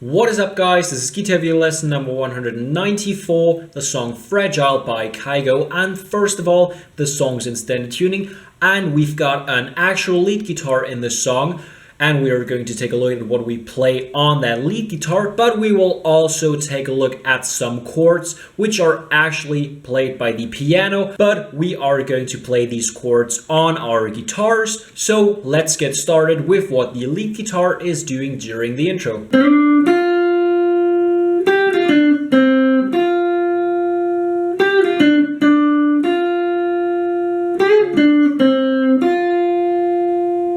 What is up, guys? This is guitar video lesson number 194, the song Fragile by Kygo. And first of all, the song's in standard tuning, and we've got an actual lead guitar in the song. And we are going to take a look at what we play on that lead guitar, but we will also take a look at some chords which are actually played by the piano, but we are going to play these chords on our guitars. So let's get started with what the lead guitar is doing during the intro.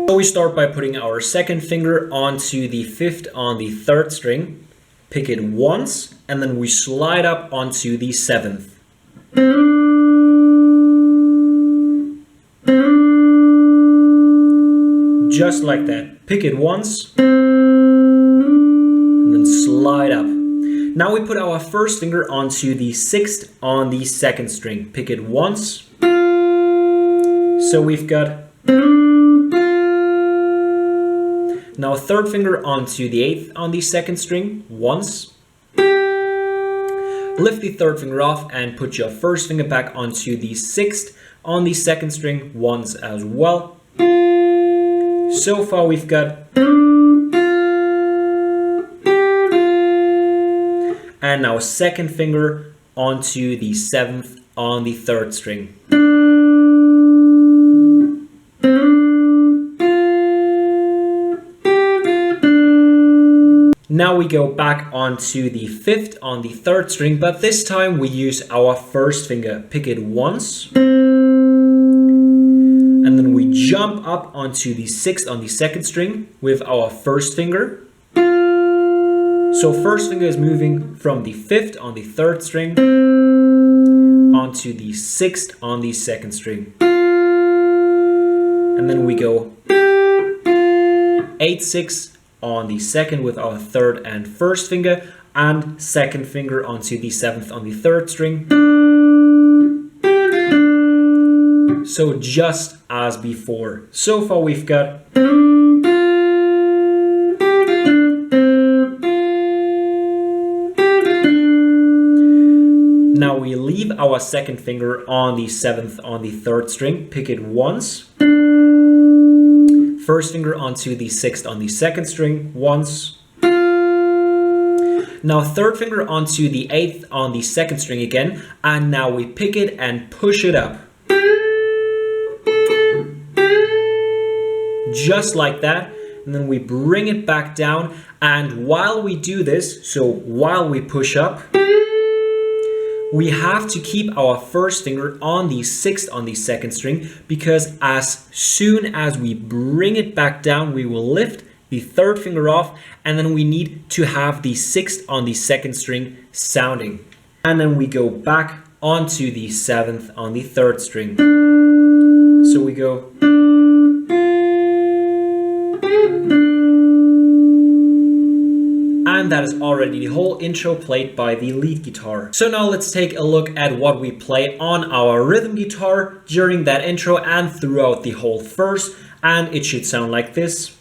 We start by putting our second finger onto the fifth on the third string, pick it once, and then we slide up onto the seventh. Just like that. Pick it once, and then slide up. Now we put our first finger onto the sixth on the second string, pick it once. So we've got. Now third finger onto the eighth on the second string, once. Lift the third finger off and put your first finger back onto the sixth on the second string, once as well. So far we've got. And now second finger onto the seventh on the third string. Now we go back onto the fifth on the third string, but this time we use our first finger. Pick it once. And then we jump up onto the sixth on the second string with our first finger. So first finger is moving from the fifth on the third string onto the sixth on the second string. And then we go 8-6 on the second with our third and first finger, and second finger onto the seventh on the third string. So just as before. So far we've got. Now we leave our second finger on the seventh on the third string, pick it once. First finger onto the sixth on the second string, once. Now third finger onto the eighth on the second string again, and now we pick it and push it up. Just like that, and then we bring it back down, and while we do this, so while we push up, we have to keep our first finger on the sixth on the second string, because as soon as we bring it back down, we will lift the third finger off, and then we need to have the sixth on the second string sounding. And then we go back onto the seventh on the third string. So we go. And that is already the whole intro played by the lead guitar. So now let's take a look at what we play on our rhythm guitar during that intro and throughout the whole verse. And it should sound like this.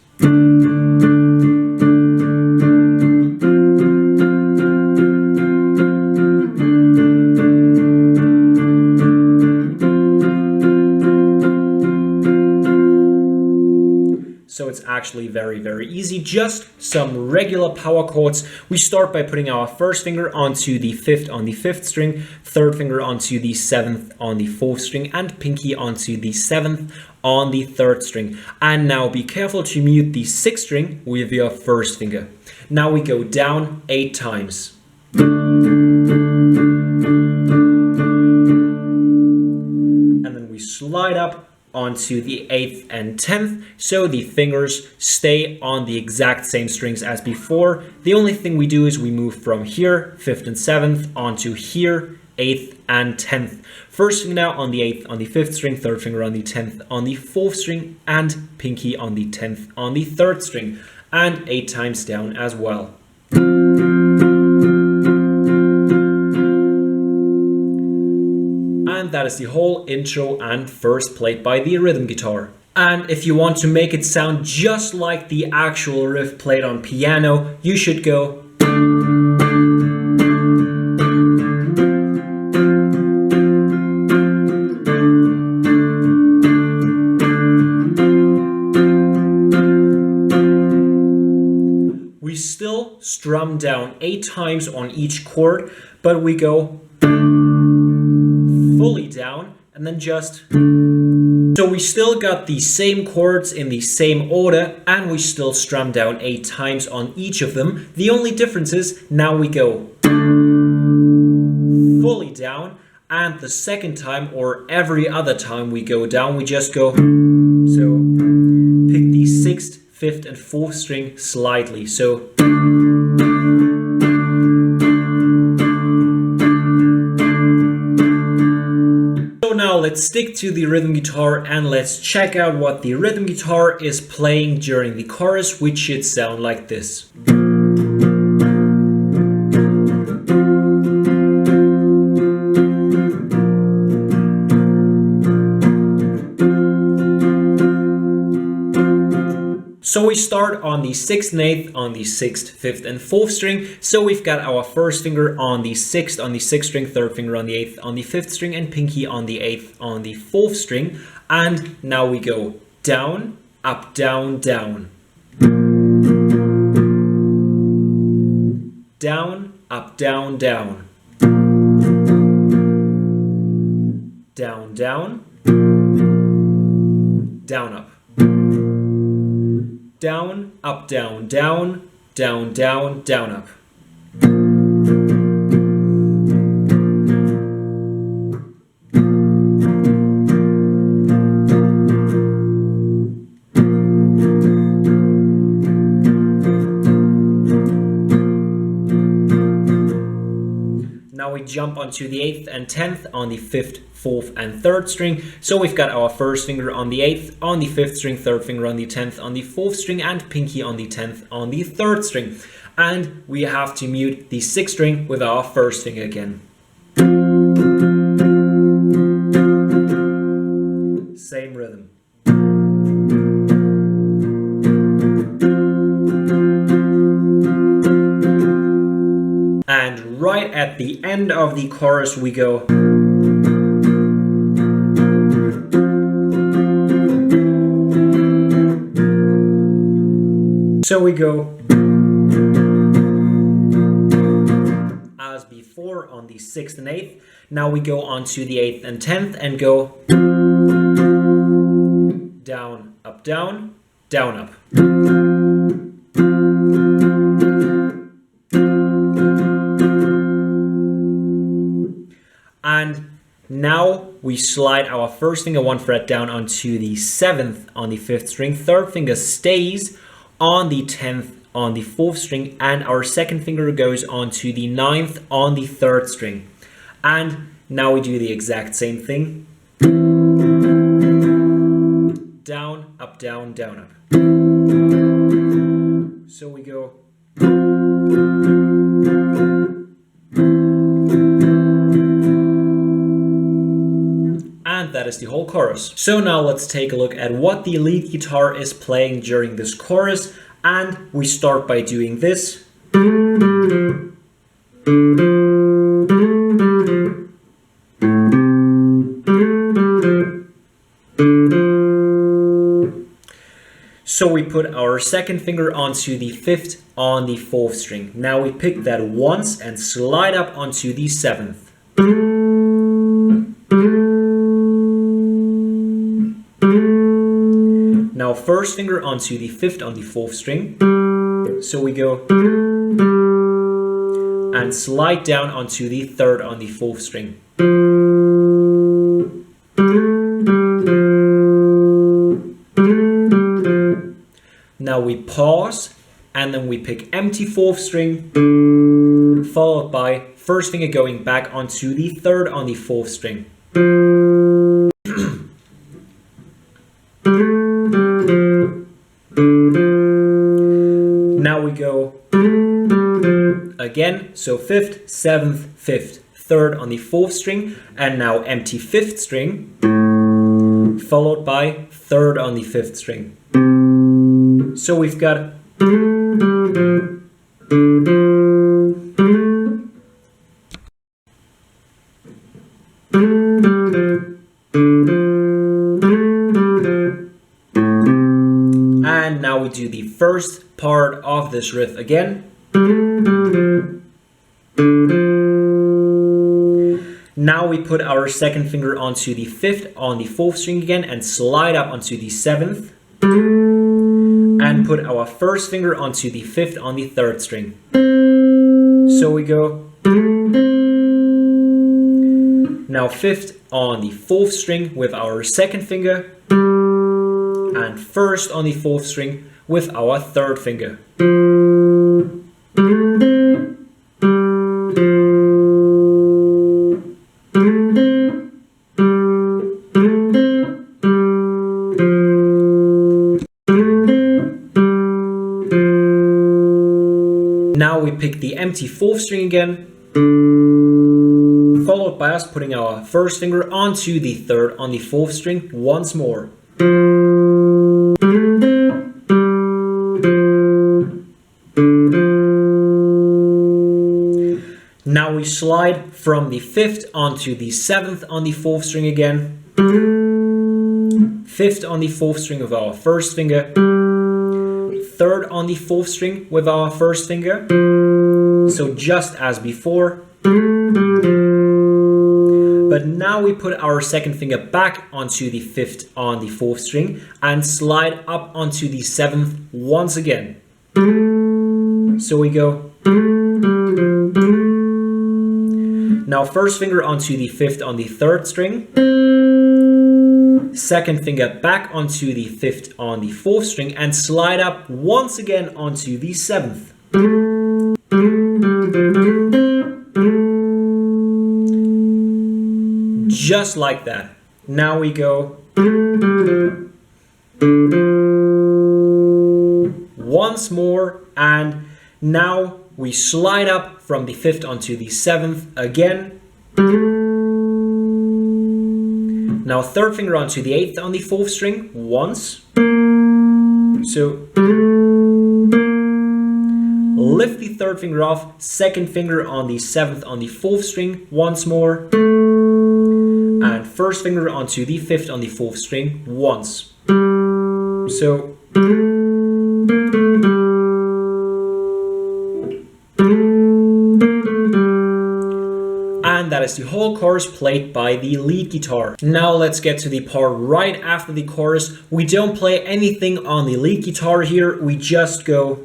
So it's actually very, very easy. Just some regular power chords. We start by putting our first finger onto the fifth on the fifth string, third finger onto the seventh on the fourth string, and pinky onto the seventh on the third string. And now be careful to mute the sixth string with your first finger. Now we go down 8 times. And then we slide up onto the 8th and 10th, so the fingers stay on the exact same strings as before. The only thing we do is we move from here, 5th and 7th, onto here, 8th and 10th. First finger now on the 8th on the 5th string, third finger on the 10th on the 4th string, and pinky on the 10th on the 3rd string, and 8 times down as well. And that is the whole intro and verse played by the rhythm guitar. And if you want to make it sound just like the actual riff played on piano, you should go. strum down 8 times on each chord, but we go fully down and then just. So we still got the same chords in the same order and we still strum down 8 times on each of them. The only difference is now we go fully down, and the second time or every other time we go down, we just go. So pick the 6th, 5th and 4th string slightly. So now let's stick to the rhythm guitar and let's check out what the rhythm guitar is playing during the chorus, which should sound like this. So we start on the 6th and 8th on the 6th, 5th and 4th string. So we've got our first finger on the 6th string, third finger on the 8th on the 5th string, and pinky on the 8th on the 4th string. And now we go down, up, down, down. Down, up, down, down. Down, down. Down, up. Down, up, down, down, down, down, down, up. Now we jump onto the 8th and 10th on the 5th, 4th and 3rd string. So we've got our first finger on the 8th, on the 5th string, third finger on the 10th, on the 4th string, and pinky on the 10th on the 3rd string. And we have to mute the 6th string with our first finger again. Same rhythm. And right at the end of the chorus we go. So we go as before on the 6th and 8th. Now we go on to the 8th and 10th and go down, up, down, down, up. And now we slide our first finger 1 fret down onto the 7th on the 5th string, third finger stays on the 10th on the 4th string, and our second finger goes onto the 9th on the 3rd string. And now we do the exact same thing. Down, up, down, down, up. So we go. And that is the whole chorus. So now let's take a look at what the lead guitar is playing during this chorus, and we start by doing this. So we put our second finger onto the 5th on the 4th string. Now we pick that once and slide up onto the 7th. Now first finger onto the 5th on the 4th string. So we go and slide down onto the 3rd on the 4th string. Now we pause and then we pick empty 4th string, followed by first finger going back onto the 3rd on the 4th string. Now we go again, so 5th, 7th, 5th, 3rd on the 4th string, and now empty 5th string, followed by 3rd on the 5th string. So we've got and now we do the first part of this riff again. Now we put our second finger onto the 5th on the 4th string again and slide up onto the 7th. And put our first finger onto the 5th on the 3rd string. So we go. Now 5th on the 4th string with our second finger. And 1st on the 4th string with our 3rd finger. Now we pick the empty 4th string again, followed by us putting our first finger onto the 3rd on the 4th string once more. Now we slide from the 5th onto the 7th on the 4th string again, 5th on the 4th string with our first finger, 3rd on the 4th string with our first finger, so just as before. But now we put our second finger back onto the 5th on the 4th string and slide up onto the 7th once again. So we go. Now first finger onto the 5th on the 3rd string. Second finger back onto the 5th on the 4th string and slide up once again onto the 7th. Just like that. Now we go. Once more, and now we slide up from the 5th onto the 7th again. Now third finger onto the 8th on the 4th string once. So lift the third finger off, second finger on the 7th on the 4th string once more. And first finger onto the 5th on the 4th string once. So and that is the whole chorus played by the lead guitar. Now let's get to the part right after the chorus. We don't play anything on the lead guitar here, we just go.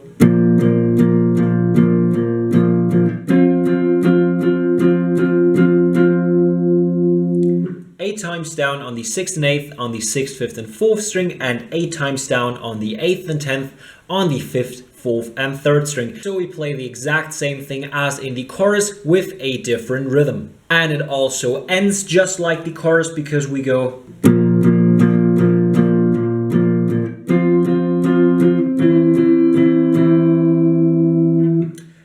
Eight times down on the 6th and 8th on the 6th, 5th and 4th string, and 8 times down on the 8th and 10th on the 5th, 4th and 3rd string. So we play the exact same thing as in the chorus with a different rhythm. And it also ends just like the chorus because we go.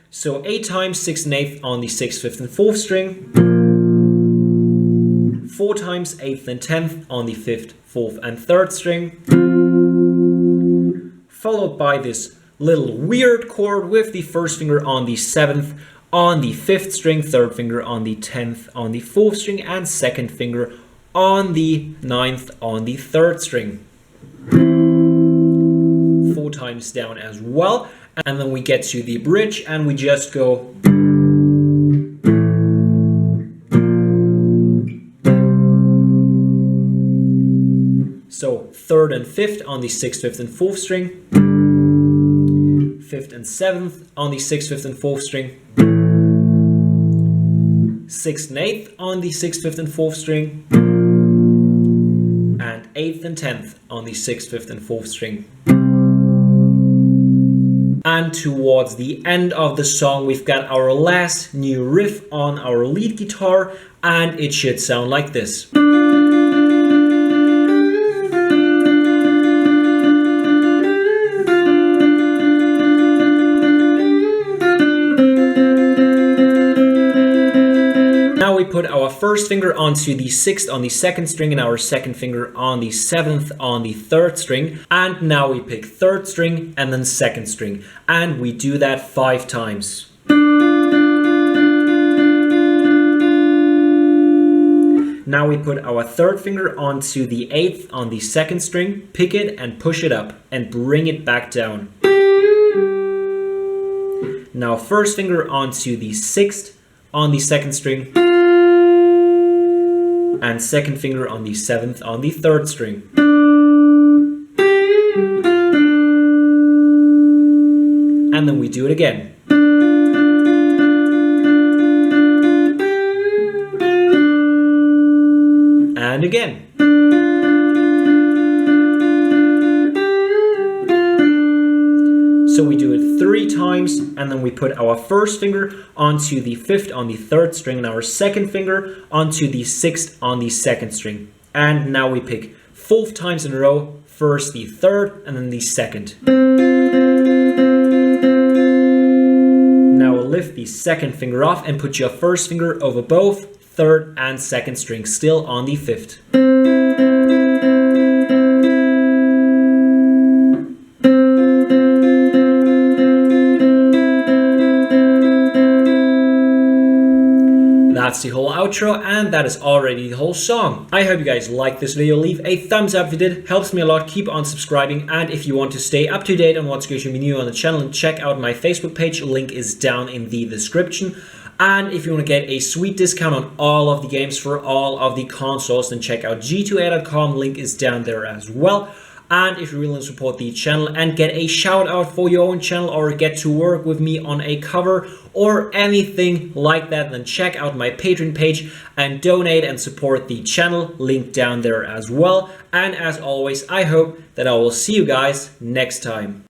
So 8 times 6th and 8th on the 6th, 5th and 4th string. 4 times 8th and 10th on the 5th, 4th and 3rd string. Followed by this little weird chord with the first finger on the 7th on the 5th string, third finger on the 10th on the 4th string, and second finger on the 9th on the 3rd string. 4 times down as well, and then we get to the bridge and we just go. So 3rd and 5th on the 6th, 5th and 4th string. 5th and 7th on the 6th, 5th and 4th string. 6th and 8th on the 6th, 5th and 4th string. And 8th and 10th on the 6th, 5th and 4th string. And towards the end of the song we've got our last new riff on our lead guitar, and it should sound like this. We put our first finger onto the 6th on the 2nd string and our second finger on the 7th on the 3rd string, and now we pick 3rd string and then 2nd string, and we do that 5 times. Now we put our 3rd finger onto the 8th on the 2nd string, pick it and push it up and bring it back down. Now first finger onto the 6th on the 2nd string, and second finger on the 7th on the 3rd string. And then we do it again. And again. So we do it 3 times, and then we put our first finger onto the 5th on the 3rd string, and our second finger onto the 6th on the 2nd string. And now we pick 4 times in a row, first the 3rd and then the 2nd. Now we'll lift the 2nd finger off and put your first finger over both 3rd and 2nd strings, still on the 5th. That's the whole outro, and that is already the whole song. I hope you guys liked this video. Leave a thumbs up if you did, helps me a lot. Keep on subscribing, and if you want to stay up to date on what's going to be new on the channel, and check out my Facebook page, link is down in the description. And if you want to get a sweet discount on all of the games for all of the consoles, then check out g2a.com, link is down there as well. And if you really want to support the channel and get a shout out for your own channel, or get to work with me on a cover or anything like that, then check out my Patreon page and donate and support the channel, link down there as well. And as always, I hope that I will see you guys next time.